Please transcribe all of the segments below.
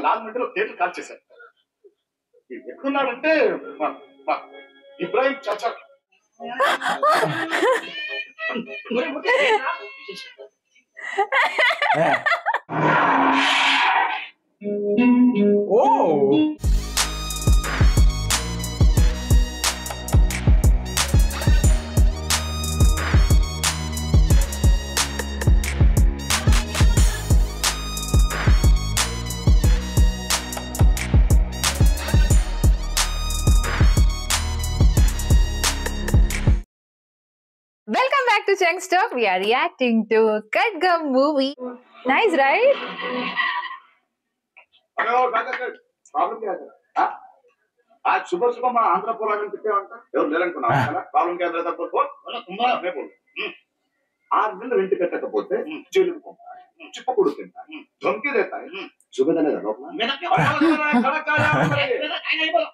లాల్ మందిలో theatre call చేశారు. ఎక్కడున్నాడంటే ఇబ్రాహిం చాచా. Welcome back to Chunks Talk. We are reacting to Kadgam movie. Nice, right? आज सुबह सुबह मैं आंध्र पोलागन पिटे अंटा ఎవరు లేరనుకున్నా ప్రాబ్లం కి అదర తప్ప ತುಂಬಾ రేపు 6 నెలలు రెంట్ కట్టకపోతే జైలుకు పంపాలి చిప్పకూడు తింటారు ధమ్కి దేతాయి సుబేదనే లోపల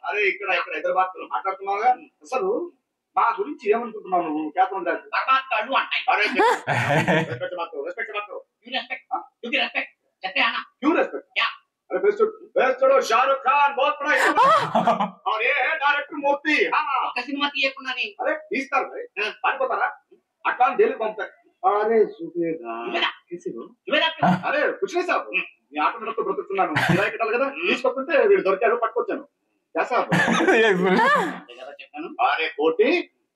అరే ఇక్కడ హైదరాబాద్ లో మాట్లాడుతున్నావుగా అసలు మా గురించి ఏమనుకుంటున్నావు నువ్వు క్యాప్టెన్ शाहरुख खान बहुत बड़ा और ये है डायरेक्टर मोती सिनेमा अरे पारिपोतारा अट्ला जेल पंपता अरे अरे कुछ नहीं साहब मैं आटो नडपतू బ్రతుకుతున్నాను కిరాయి కట్టాలి కదా తీసుకొస్తుంటే వీడు దొరికాడు పట్టుకొచ్చాను क्या साहब अरे కోటి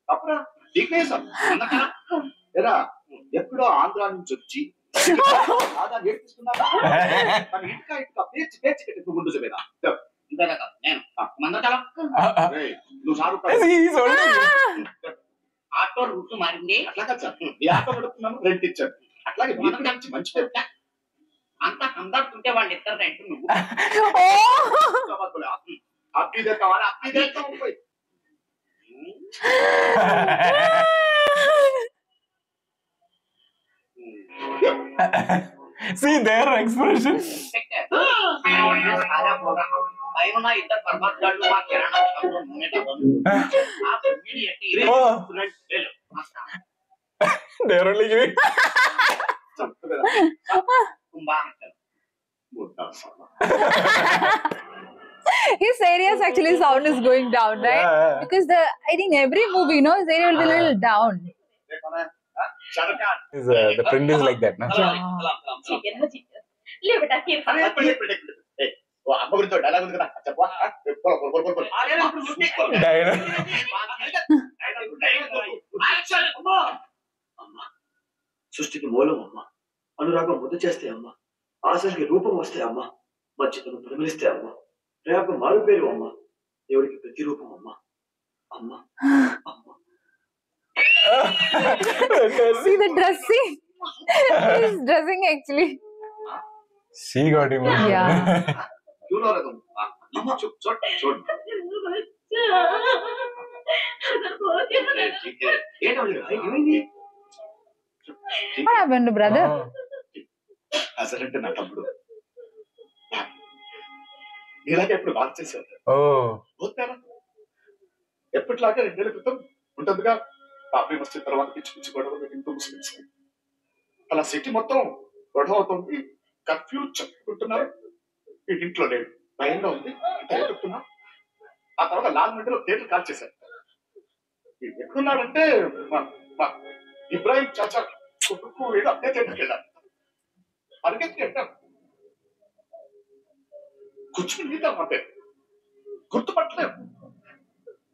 తప్పరా ठीक नहीं साहब ఎరా ఎప్పుడో ఆంధ్ర నుంచి వచ్చి ఆదా నేర్పిస్తున్నారా మన ఇటుక పేచి కట్టి ముందు చెప్పేదా ఇంతగా నేను మందతల నువ్వు షారుఖ్ ఆటో రూట్ మారింది అట్లా కదా సార్ ఈ ఆటో నడుపుతున్నాను రెంట్ ఇచ్చాను అట్లాగే మీరు మంచి పేరు అంత కందాడుతుంటే వాళ్ళు ఇద్దరు రెంట్ నువ్వు అప్పి దేతావా అప్పి దేతావు పోయి See their expression. They're only giving. His serious actually sound is going down, right? Yeah. Because I think every movie, you know, his area will be a little down. The trend is like that, na? ले बेटा के वो अब गुरु तो dialogue उनका अच्छा बोल बोल डायलॉग అమ్మా సృష్టికి మూలం అమ్మ అనురాగం ముద్దు చేస్తే అమ్మ ఆశకి రూపం వస్తే అమ్మ మధ్యతను ప్రమిలిస్తే అమ్మ ప్రేమ మారు పేరు అమ్మ దేవుడికి ప్రతిరూపం అమ్మ అమ్మ అమ్మ See the dressing. He's dressing actually. She got him. Yeah. क्यों ना तुम अम्मा चुप छोड़ ठीक है ये ना भाई क्यों नहीं What happened to brother? అసలంటే నా తమ్ముడు ఇలాగే ఎప్పుడు బాగా చేశారు పోతారా ఎప్పటిలాగా 2 నెలల క్రితం ఉంటుందిగా బాబీ మస్జిద్ తర్వాత పిచ్చి పిచ్చి గొడవలు ఇంటూ ముస్లిమ్స్ అలా సిటీ మొత్తం గొడవ అవుతుంది కన్ఫ్యూజ్ చెప్పుకుంటున్నారు ఇంట్లో లేడు భయంగా ఉంది చెప్తున్నా ఆ తర్వాత లాల్ మందిలో థియేటర్ కాల్ చేశారు ఎక్కడున్నాడంటే ఇబ్రాహిం చాచా కొడుకు ఏదో అదే థియేటర్కి వెళ్ళారు పరిగెత్తి వెళ్ళారు కూర్చుని నీతా అంటే గుర్తుపట్టలేము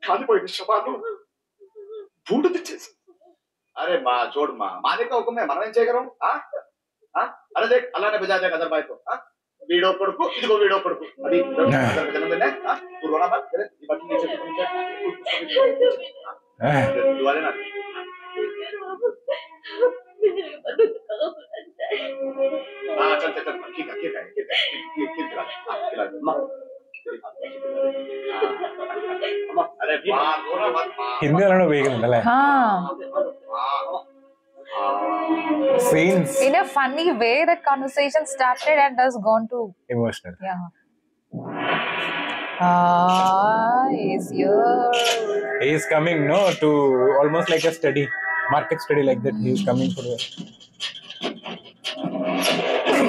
కాలిపోయిన శవాలు బూడు తెచ్చేసి అరే మా చూడు మా దగ్గర హుకుమే మనం ఏం చేయగలం అరే దేఖ్ అల్లానే బజా దే కదర్ బాయ్ తో వీడో కొడుకు ఇదిగో వీడో కొడుకు అది జన్మదినే పురోనా బాత్ करे ఈ బట్టి नीचे दुआरे ना चल ठीक है अरे हिंदी वालों vagal scenes in a funny way the conversation started and has gone to emotional. Yeah. He's here. He is coming to almost like a study, market study like that. He is coming for the.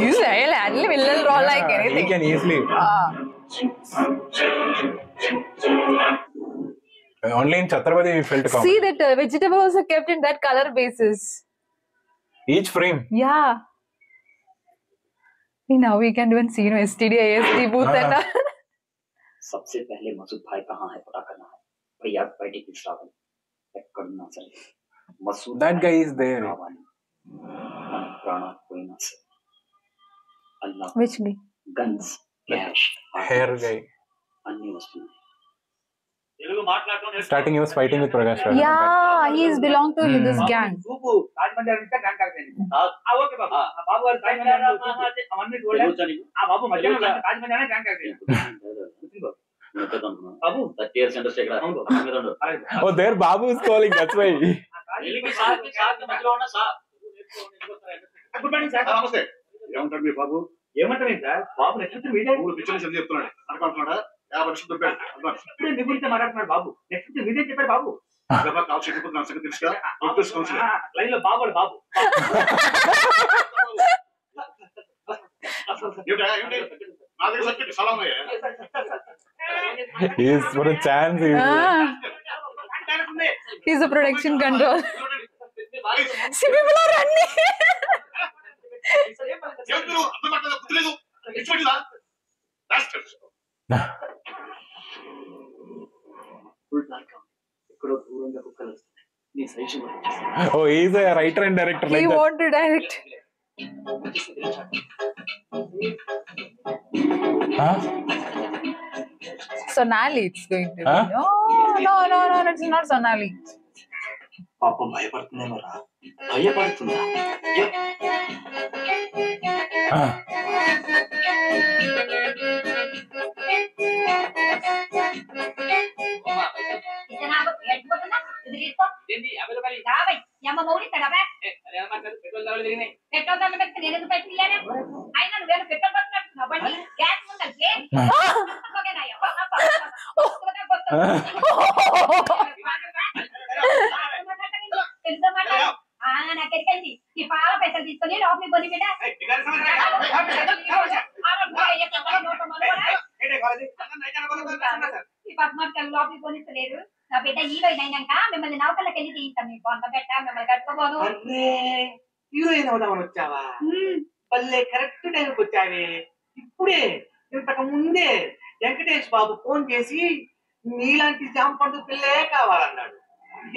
He's Suddenly will roll like anything. He can easily. Only in Chhatrapati we felt comedy. See that vegetables are kept in that color basis. Each frame. Yeah. Now we can even see STD, ASD booth and all. सबसे पहले मसूद भाई कहाँ है पता करना है भैया बैठी की श्रावण करना चाहिए Masood That guy is there. प्राणा कोई ना से अल्लाह Which guy? Guns cash Hair guy. अन्य वस्तुएं Starting he was fighting with Prakash Raj. Yeah, he is belong to this gang. Oh, there Babu is calling. That's why. నమస్తే ఏమంటాడు మీ బాబు ఏమంటారు sir బాబు next video picture చెప్తున్నాడు అనుకుంటున్నాడా 50 లక్షలు దొరికాడు ఇప్పుడే మీ గురించి మాట్లాడుతున్నాడు బాబు నెక్స్ట్ వీడియో చెప్పాడు బాబు కాల్ చేయకపోతే నా సంగతి తెలుసుగా లైన్ లో బాబు బాబు నా దగ్గర సర్టిఫికెట్ సలాం అయ్యా He is for a chance. He's a production control. See, people are running. Oh, he is a writer and director. He Like that. want to direct. Huh? Sonali, it's going to be. Huh? No, it's not Sonali. పాపం భయపడుతుందేమో రా భయపడుతుందా నాకెక్కడి ఈ పాల పైసలు తీసుకొని లోపలికి కొని బిడ్డ ఈ పద్మాకలు లోపలికి కొనిస్తలేరు నా బిడ్డ హీరోయిన్ అయినాక మిమ్మల్ని నౌకర్లకు వెళ్ళి తీయించాం మీకు అంత పెట్ట మిమ్మల్ని కట్టుకోబోదు హీరోయిన్ అవుదామని వచ్చావా పల్లె కరెక్ట్ టైంకి వచ్చావే ఇప్పుడే ఇంతకు ముందే వెంకటేష్ బాబు ఫోన్ చేసి నీలాంటి జాంపండు పిల్లే కావాలన్నాడు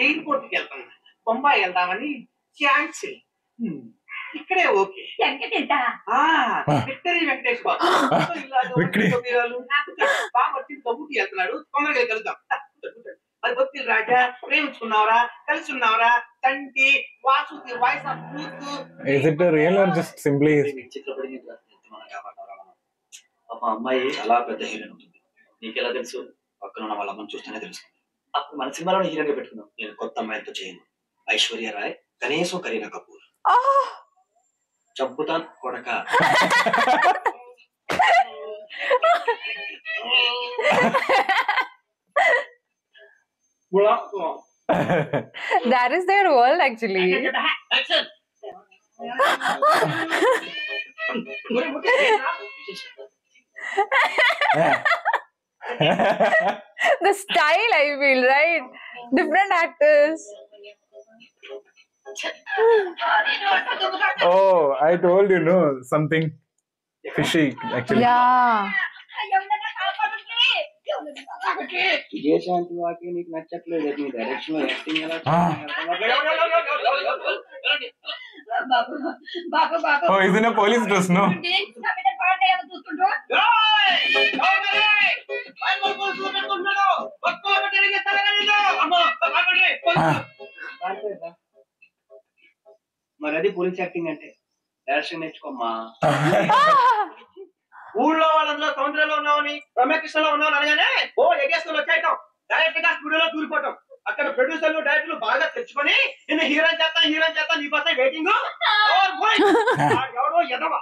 ఎయిర్పోర్ట్ కి వెళ్తాను బొంబాయి వెళ్దామని క్యాన్సిల్ ఇక్కడే ఓకే విక్టరీ వెంకటేష్ బాబు బాబు వచ్చి కబుర్కి వెళ్తున్నాడు తొందరగా కలుద్దాం మరి భక్తులు రాజా ప్రేమించుకున్నావరా కలిసి ఉన్నావరా తంటి Vasuki voice of truth Is it a real or just simply? పాప అమ్మాయి చాలా పెద్ద హీరోయిన్ ఉంటుంది నీకెలా తెలుసు పక్కన ఉన్న వాళ్ళ అమ్మని చూస్తేనే తెలుసు అప్పుడు మన సినిమాలో హీరోయిన్ గా పెట్టుకున్నాం నేను కొత్త అమ్మాయితో చేయను ఐశ్వర్య రాయ్ కనీసం కరీనా కపూర్ చంపుతాను కొడక That is their world actually. The style, I feel, right? Different actors. Oh, I told you, no, something fishy actually. Yeah. Vijayashanti వాకి నీకు నచ్చట్లేదు నీ డైరెక్షన్ లో యాక్టింగ్ ఎలా Oh, he's in a police dress, no? మరి అది పోలీస్ యాక్టింగ్ అంటే direction నేర్చుకోమ్మా ఊళ్ళో వాళ్ళందరూ సముద్రంలో ఉన్నామని రమ్యకృష్ణలో ఉన్నామని అనగానే ఓ ఎగేసుకుని వచ్చేయటం డైరెక్ట్ గా స్టూడియోలో దూరిపోవటం అక్కడ ప్రొడ్యూసర్లు డైరెక్టర్లు బాగా తెచ్చుకొని నిన్ను హీరోయిన్ చేస్తా నీకోసం వెయిటింగ్ ఎవడో ఎదవ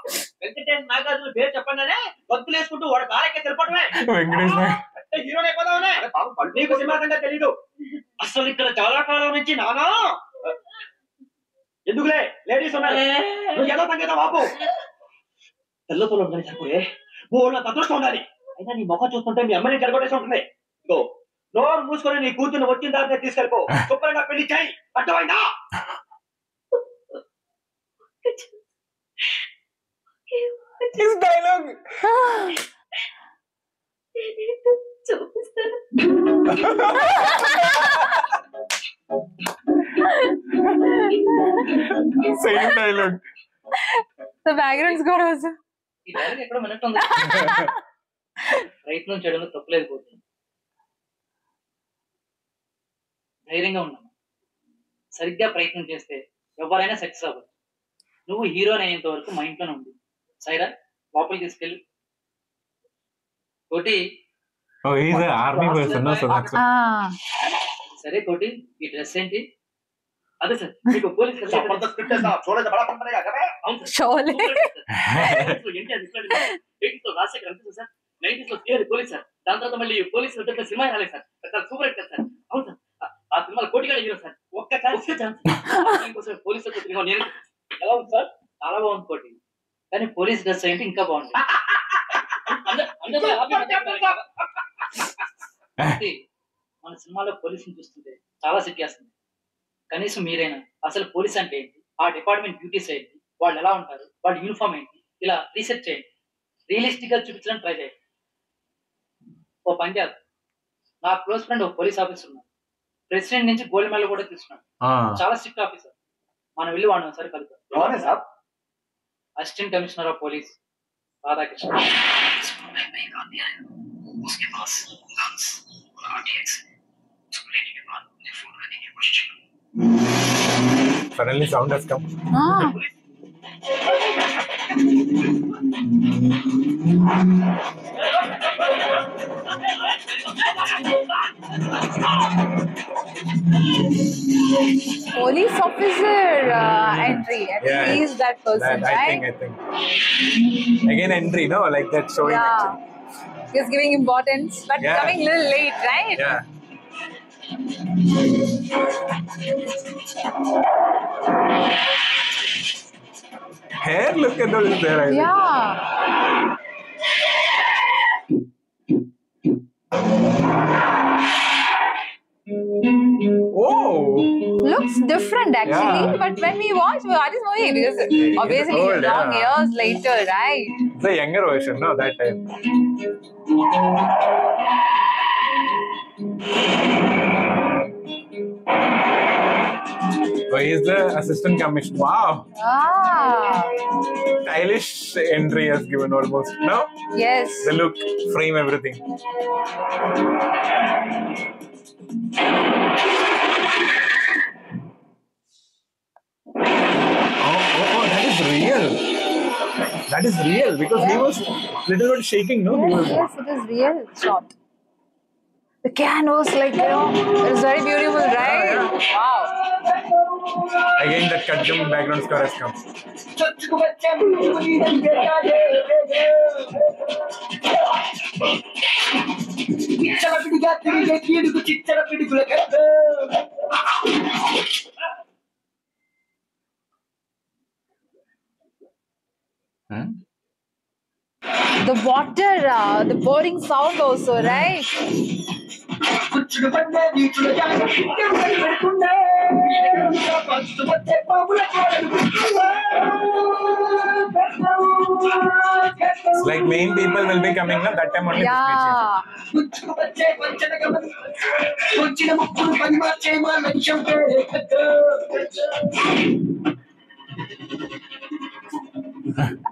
వెంకటేష్ నాగార్జున పేరు చెప్పగానే భక్తులు వేసుకుంటూ వాడు కారెక్కే తెలిపడమే హీరోయిన్ అయిపోదామనే నీకు సినిమాతంగా తెలీదు అసలు ఇక్కడ చాలా కాలం నుంచి నానా ఎందుకులే లేడీస్ ఉన్నారు నువ్వు ఎలా తగ్గదా బాబు తెల్లతో ఉండాలి సరిపోయే ఊళ్ళో అదృష్టం ఉండాలి. అయినా నీ మొఖం చూస్తుంటే మీ అమ్మని చెడగొట్టేసి ఉంటుంది. ఇగో నోరు మూసుకొని నీ కూతుర్ని వచ్చిన దాకా తీసుకెళ్ళిపో. శుభ్రంగా పెళ్లి చేయి. అర్థమైందా? His dialogue. చూపిస్తాను. Same dialogue. The background score also. ఈ డైలాగ్ ఎక్కడో విన్నట్టుంది. ప్రయత్నం చేయడంలో తప్పులేదు పోతుంది. ధైర్యంగా ఉన్నాను. సరిగ్గా ప్రయత్నం చేస్తే ఎవరైనా సక్సెస్ అవ్వచ్చు. నువ్వు హీరోని అయ్యేంత వరకు మా ఇంట్లోనే ఉంది. సైరా లోపలికి తీసుకెళ్ళి కోటి. Oh, he's an army person, no? So that's సరే కోటి, ఈ డ్రెస్ ఏంటి? అదే సార్, మీకు పోలీస్ జబర్దస్త్ పెట్టేసా చూడగా బడా పంపనేగా కదా. అవును సార్. Surely. ఏంటి అది ఇట్లా రాసే కనిపిస్తుంది సార్. 90s లో థియరీ పోలీస్ సార్. దాని తర్వాత మళ్ళీ పోలీస్ సినిమా రాలేదు సార్. Super hit sir. అవును సార్, ఆ సినిమాలో కోటిగాడ హీరో సార్. ఒక్క ఛాన్స్ ఇంకోసారి పోలీస్ నేను ఎలా ఉంది సార్? చాలా బాగుంది కోటి. కానీ పోలీస్ డ్రెస్ ఏంటి ఇంకా బాగుంది. మన సినిమాలో పోలీసుని చూస్తుంటే చాలా సిగ్గేస్తుంది. కనీసం మీరైనా అసలు పోలీస్ అంటే ఏంటి, ఆ డిపార్ట్మెంట్ డ్యూటీస్ ఏంటి, వాళ్ళు ఎలా ఉంటారు, వాళ్ళ యూనిఫామ్ ఏంటి, ఇలా రీసెర్చ్ చేయండి. రియలిస్టిక్ గా చూపించడానికి ట్రై చేయండి. ఓ పని చేద్దాం. నా క్లోజ్ ఫ్రెండ్ ఒక పోలీస్ ఆఫీసర్ ఉన్నారు. ప్రెసిడెంట్ నుంచి గోల్డ్ మెడల్ కూడా తీసుకున్నాడు. చాలా స్ట్రిక్ట్ ఆఫీసర్. మనం వెళ్ళి వాడిని ఒకసారి కలుద్దాం. Assistant commissioner of police Radhakrishna. Suddenly sound has come. Police officer entry. Yeah, He is that person, that, right? I think. Again entry, no? Like that showing Yeah. actually. He's giving importance, but Yeah. coming a little late, right? Yeah. Hair look at those there, I think. Yeah. Oh! Looks different actually, Yeah. but when we watch this movie, because obviously old, long yeah. years later, right? It's a younger version, no? That time. Oh, he's the assistant commissioner. Wow! Ah, Stylish entry has given almost. No? yes. The look, frame, everything. Oh, that is real. That is real because he was little bit shaking, no? He Yes, was, yes, it is real shot. The canvas, like, it is very beautiful, right? Wow. again, that Kajam background score has come. The water, the pouring sound also, right? It's like main people will be coming now. That time only. Yeah.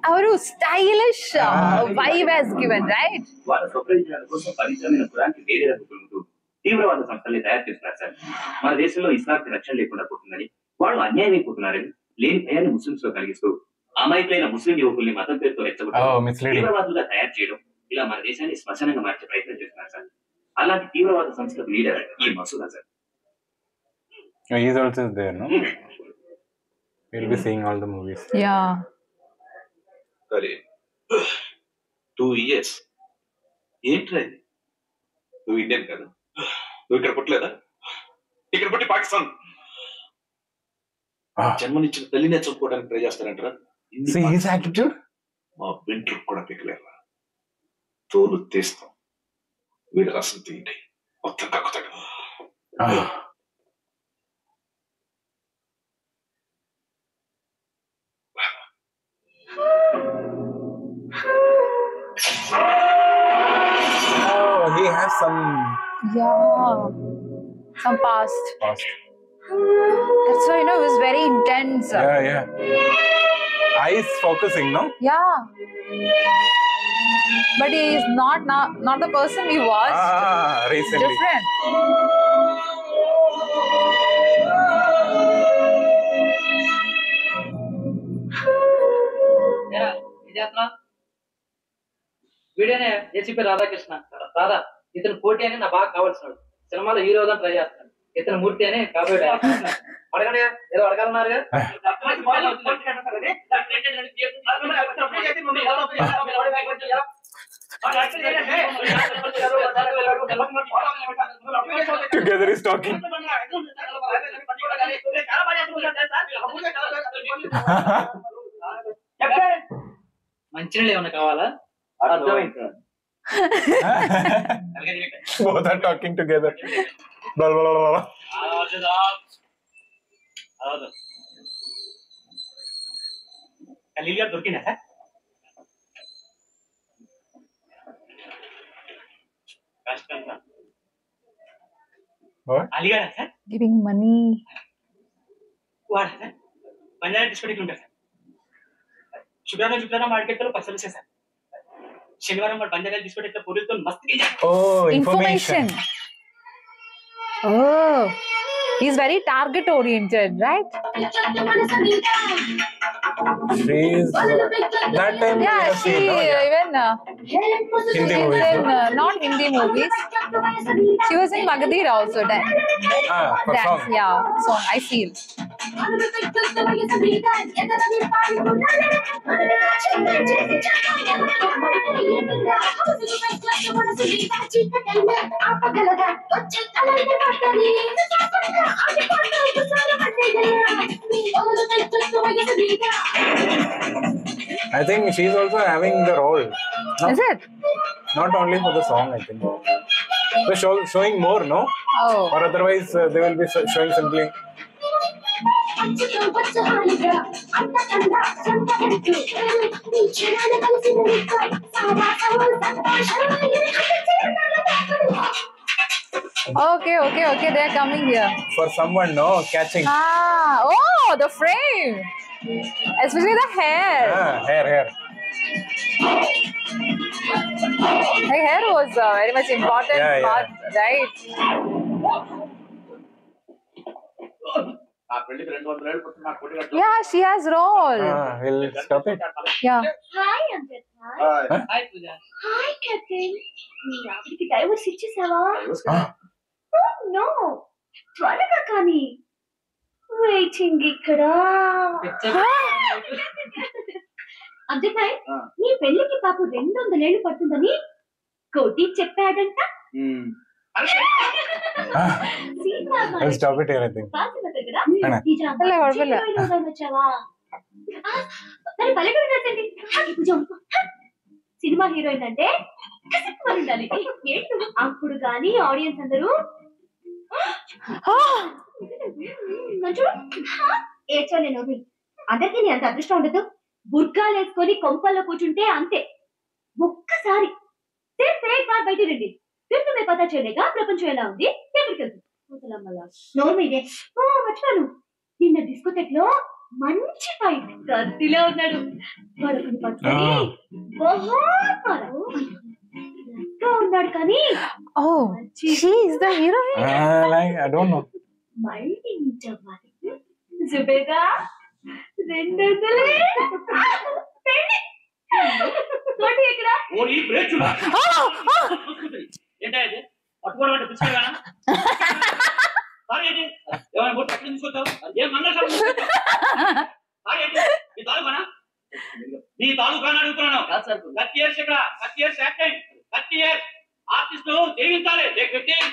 Our stylish vibe has given, right? వాళ్ళ స్వప్రయోజనాల కోసం పవిత్రమైన కురాన్కి వేరే రంగుకుంటూ తీవ్రవాద సంస్థల్ని తయారు చేస్తున్నారు sir. మన దేశంలో ఇస్లాంకి రక్షణ లేకుండా పోతుందని, వాళ్ళు అన్యాయం అయిపోతున్నారని లేని భయాన్ని ముస్లింస్ లో కలిగిస్తూ అమాయకులైన ముస్లిం యువకుల్ని మతం పేరుతో రెచ్చగొట్టి తీవ్రవాదులుగా తయారు చేయడం, ఇలా మన దేశాన్ని శ్మశానంగా మార్చే ప్రయత్నం చేస్తున్నారు సార్. అలాంటి తీవ్రవాద సంస్థకు లీడర్ ఈ Masooda sir. He is also there, no? We'll be seeing all the movies. Yeah. సరే 2 years ఏంట్రా ఇది? నువ్వు ఇండియన్ కదా, నువ్వు ఇక్కడ పుట్టలేదా? ఇక్కడ పుట్టి పాకిస్తాన్ జన్మనిచ్చిన తల్లినే చంపుకోవడానికి ట్రై చేస్తారంటారా? See his attitude? మా వెంట్రుకు కూడా పిక్కలేరా. తోలు తీస్తాం, వీడి రసం తీయండి, మొత్తం కక్కుతాడు. Oh, he has some past. That's why, it was very intense. Yeah. Eyes focusing, no? Yeah. But he is not the person he was. Recently. Different. వీడేనే ఏసీపీ రాధాకృష్ణ. రాధా, ఇతను కోటి అని నా బాగా కావాల్సినాడు. సినిమాలో హీరోగా ట్రై చేస్తాడు. ఇతను మూర్తి అని కాబోయే అడగండి, ఏదో అడగాలన్నారుగా. Together is talking. మంచినీళ్ళు ఏమైనా కావాలా? Both are talking together. Blah, blah, blah, blah. లిలియా దొరికిందా సార్? కష్టం సార్. What? అలిగాడా సార్? Giving money. వాడా సార్? బంజారా డిస్కోటిక్ ఉంటారు సార్. శుక్రవారం మార్కెట్లో పర్సలు సార్. శనివారం వాడు బంజారా డిస్కోటిక్ పోలీసుతో మస్తు. Oh, information. Oh, he's very target oriented, right? She's that time we Yeah, have she seen, no? Yeah. even Hindi she's movies, in no? not Hindi movies. She was in Magadhir also. For Dance, song. yeah, song. I feel. I think she's also having the role. No? Is it? Not only for the song, I think. They're showing more, no? Oh. Or otherwise, they will be showing simply. Okay. They are coming here. For someone, no? Catching. Oh, the frame. Especially the hair. Hair. Her hair was very much important part, right? Yeah, she has role. We'll stop it. Yeah. Hi Ambedkar. Hi Pooja. Hi captain. నీ ఆవిడికి divorce ఇచ్చేసావా? No, త్వరగా కానీ. Waiting ఇక్కడ. అంబేద్కర్, నీ పెళ్లికి పాప 200 ఏళ్ళు పడుతుందని కోటి చెప్పాడంట. I'll stop it here, I think. Cinema heroine అంటే ఉండాలి. అప్పుడు కానీ ఆడియన్స్ అందరూ ఏడ్చోలేను. అందరికీ నీ అంత అదృష్టం ఉండదు. బుర్కాలు వేసుకొని కొంపల్లో కూర్చుంటే అంతే. ఒక్కసారి బయట రండి. మే పతా చేయలేక ప్రపంచం ఎలా ఉంది, ఎక్కడికి మర్చిపోయాను. నిన్న డిస్కోటెక్ లో మంచి ఫైట్ కత్తిలో ఉన్నాడు. వరకుని పట్టుకొని ఉన్నాడు కానీ She is the heroine. I don't know. మళ్ళీ జుబేగా 200 ఏంటది పట్టుకోవడం పిచ్చుకోవాలా? నీ తాలూకా అడుగుతున్నాను. 30 years ఇక్కడ 30 years యాక్టింగ్ 30 years ఆర్టిస్ట్ జీవించాలి. Take 15.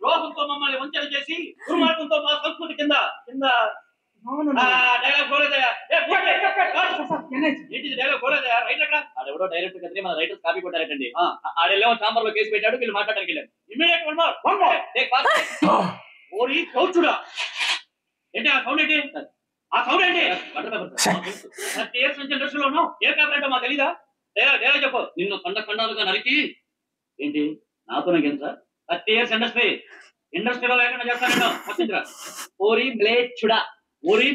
ద్రోహంతో మమ్మల్ని వంచన చేసి దుర్మార్గంతో మా సంస్కృతి కింద డైలాగ్ పోలేదయా ఏంటిది డైలాగ్ పోలేదయా రైట్ అక్కడ ఆడెవడో డైరెక్టర్ కదిరి మన రైటర్స్ కాపీ కొట్టారటండి ఆడెళ్ళేమో చాంబర్ లో కేసు పెట్టాడు వీళ్ళు మాట్లాడడానికి వెళ్ళారు immediate one more take fast ఓరి కౌచుడా ఏంటి ఆ సౌండ్ ఏంటి ఆ సౌండ్ ఏంటి 30 years నుంచి ఇండస్ట్రీలో ఉన్నావు ఏ పేపర్ ఏంటో మాకు తెలీదా డైలాగ్ చెప్పు నిన్ను ఖండాలుగా నరికి ఏంటి నాతో నాకేం సార్ 30 years ఇండస్ట్రీలో లేకుండా చేస్తాను వచ్చిందిరా ఓరి మ్లేచ్చుడా ఓరి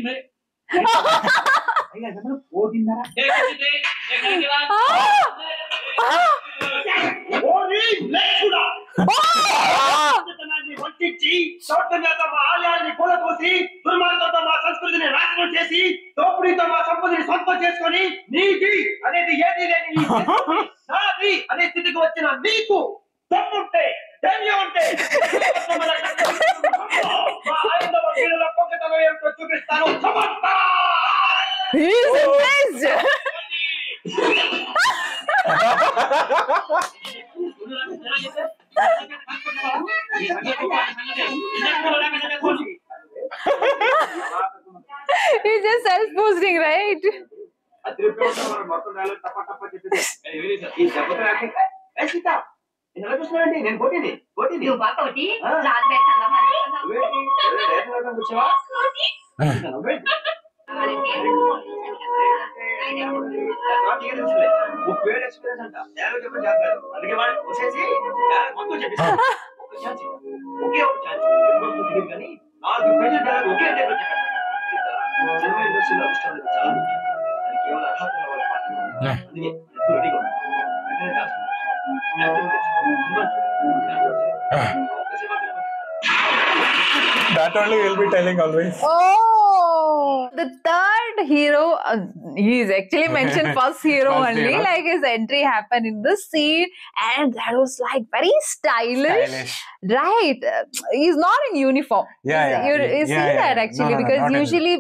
ఆలయాన్ని కూలకోసి దుర్మార్గంతో మా సంస్కృతిని నాశనం చేసి దోపిడీతో మా సంపదని సొంతం చేసుకొని నీది అనేది ఏది లేని నాది అనే స్థితికి వచ్చిన నీకు దమ్ముంటే ధైర్యం ఉంటే మా ఐదవ పీడల పొంగతనం ఏమిటో చూపిస్తాను He's amazed. He's just self-boosting, right? నేను పోటీని నువ్వు బాగా ఒకటి ఎక్స్పీరియన్స్ అంట చెప్పని చెప్పారు అందుకే వాళ్ళు వచ్చేసి మొత్తం చెప్పిస్తారు ఒకే ఒక ఛాన్స్ కానీ 4 పేజీలు ఒకే టైంలో చెప్పేస్తారు సినిమా ఇండస్ట్రీలో ఇష్టం లేదు చాలా అది కేవలం అర్హత వాళ్ళ మాత్రమే అందుకే రెడీగా That only will be telling always. Oh, the third hero, he is actually mentioned first hero First only. hero. Like his entry happened in the scene, and that was like very stylish. Right? He's not in uniform. You see that actually because usually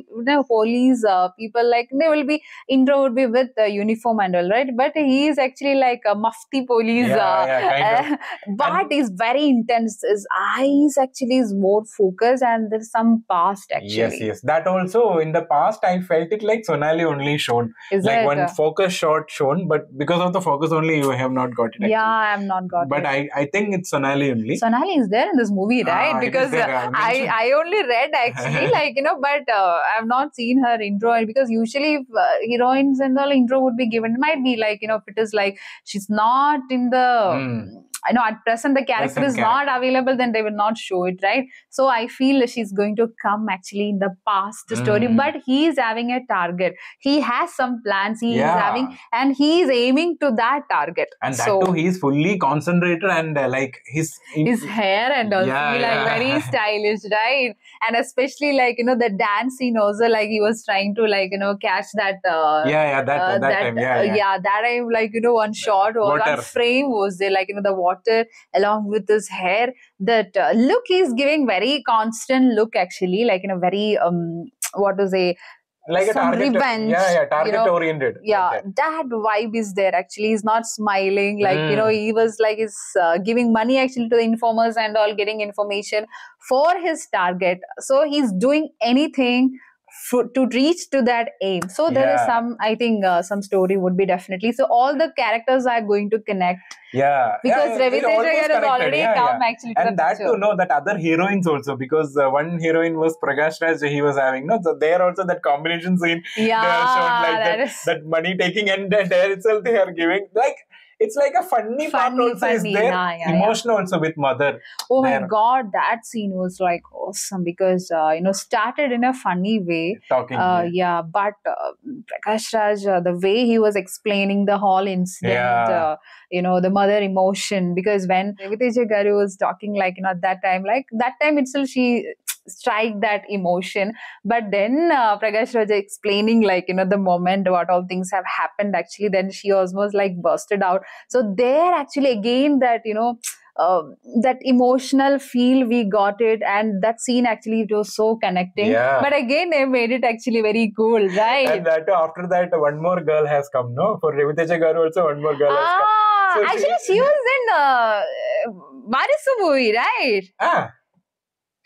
police people like they will be intro would be with uniform and all, right? But he is actually like a mufti police. Kind of. But he's very intense. His eyes actually is more focused, and there's some past actually. Yes. That also in the past I felt it like Sonali only shown. Is like it? one focus shot shown, but because of the focus only you have not got it. Yeah, I have not got But it. I think it's Sonali only. Sonali is there in this movie, right? it is Because there, I only read actually, like, but I have not seen her intro because usually if, heroines and all intro would be given. It might be like, if it is like she's not in the, I know at present the character is not available, then they will not show it, right? So I feel she's going to come actually in the past story, but he is having a target. He has some plans. He is having, and he is aiming to that target. And that too, he is fully concentrated and like his hair and also like very stylish, right? And especially like the dance scene also, like he was trying to like catch that that time that I like one shot or one frame was there, like the water along with his hair. That look he's giving very constant look actually, like very what to say, like some a target, revenge, target oriented. That vibe is there actually. He's not smiling like he was like he's giving money actually to the informers and all, getting information for his target, so he's doing anything to reach to that aim. So there is some, I think some story would be definitely, so all the characters are going to connect because Ravi Teja has already come actually to and the that picture. to know that other heroines also, because one heroine was Prakash Raj, he was having so there also that combination scene, they are shown like that money taking, and there itself they are giving like it's like a funny part also is there, emotional also with mother. Oh my god, that scene was like awesome because started in a funny way, talking but Prakash Raj, the way he was explaining the whole incident, the mother emotion, because when Ravi Teja garu was talking like at that time itself she strike that emotion, but then Prakash Raj explaining like the moment what all things have happened actually, then she almost like bursted out. So there actually again that that emotional feel we got it, and that scene actually it was so connecting, but again they made it actually very cool, right? And that after that one more girl has come, for Ravi Teja garu also one more girl has come. So actually she was in Varisu movie, right?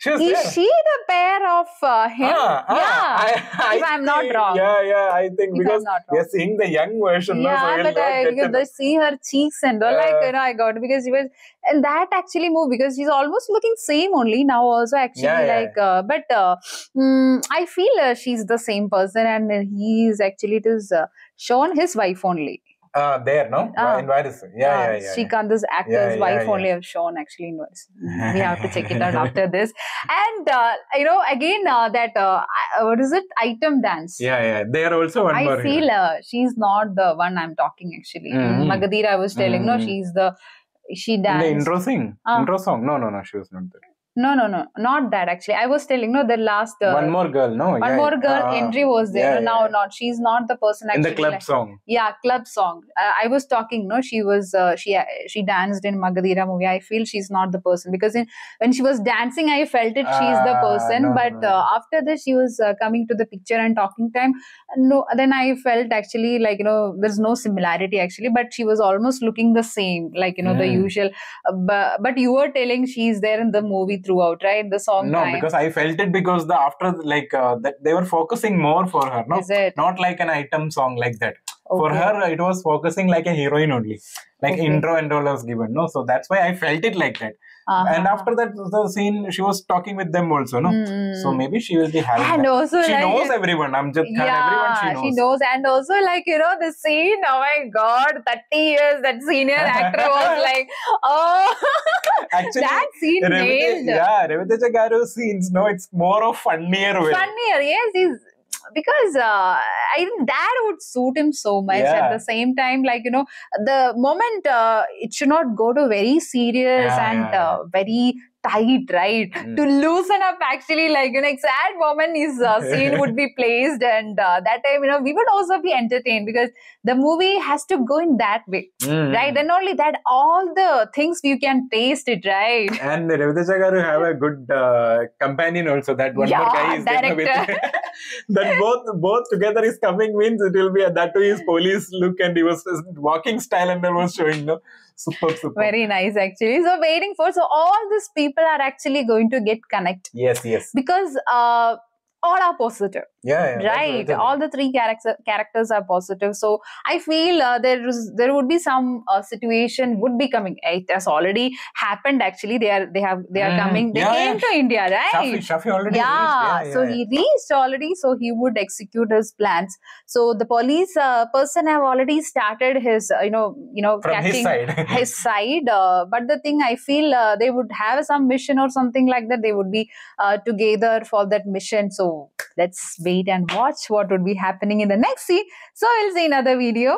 Is she the pair of him? If I'm not wrong. Yeah, I think If because I'm not we are wrong. seeing the young version. Yeah, so we'll but not get to because know. I see her cheeks and all, I got it because she was, and that actually moved because she's almost looking same only now also actually I feel she's the same person and he's actually it is Sean his wife only. There, no? In Virus. Yeah. Srikanth's actor's wife only have shown actually in Virus. We have to check it out after this. And, again, what is it? Item dance. Yeah. They are also one more. I feel she's not the one I'm talking actually. Magadira, I was telling, no, she danced. In the intro song? No, she was not there. No, not that actually. I was telling, the last... one more girl, no? One more girl entry was there. Yeah. Not. She's not the person actually. In the club song. Yeah, club song. I was talking, she was, she danced in Magadira movie. I feel she's not the person because when she was dancing, I felt it, she's the person. No. After this, she was coming to the picture and talking time. No, then I felt actually like, there's no similarity actually, but she was almost looking the same, like, the usual. But you were telling she's there in the movie throughout, right? The song. No, time. Because I felt it because that they were focusing more for her, no? Is it? Not like an item song like that. Okay. For her, it was focusing like a heroine only. Like intro and all was given, no? So that's why I felt it like that. And after that, the scene, she was talking with them also, no? So maybe she will be having and that. Also, she knows everyone. Amjad Khan, everyone she knows. And also, the scene, oh my God, 30 years, that senior actor was like, oh, actually, that scene nailed. Yeah, Reviteja Garu's scenes, no, it's more of funnier way. Funnier, yes, because I think that would suit him so much. At the same time, the moment it should not go to very serious very tight, right? To loosen up, actually, sad moment his scene would be placed, and that time, we would also be entertained because the movie has to go in that way, right? Then only that all the things you can taste it, right? And Reviteja Garu have a good companion also. That one more guy is there with that both together is coming means it will be that to his police look and he was walking style and all was showing, no? Super. Very nice, actually. So all these people are actually going to get connect. Yes. Because all are positive. Yeah. Right. All the three characters are positive. So I feel there would be some situation would be coming. It has already happened. Actually, they are coming. They came to India, right? Shafi already reached. So he reached already. So he would execute his plans. So the police person have already started his from catching his side. But the thing I feel they would have some mission or something like that. They would be together for that mission. So let's wait and watch what would be happening in the next scene. So we'll see another video.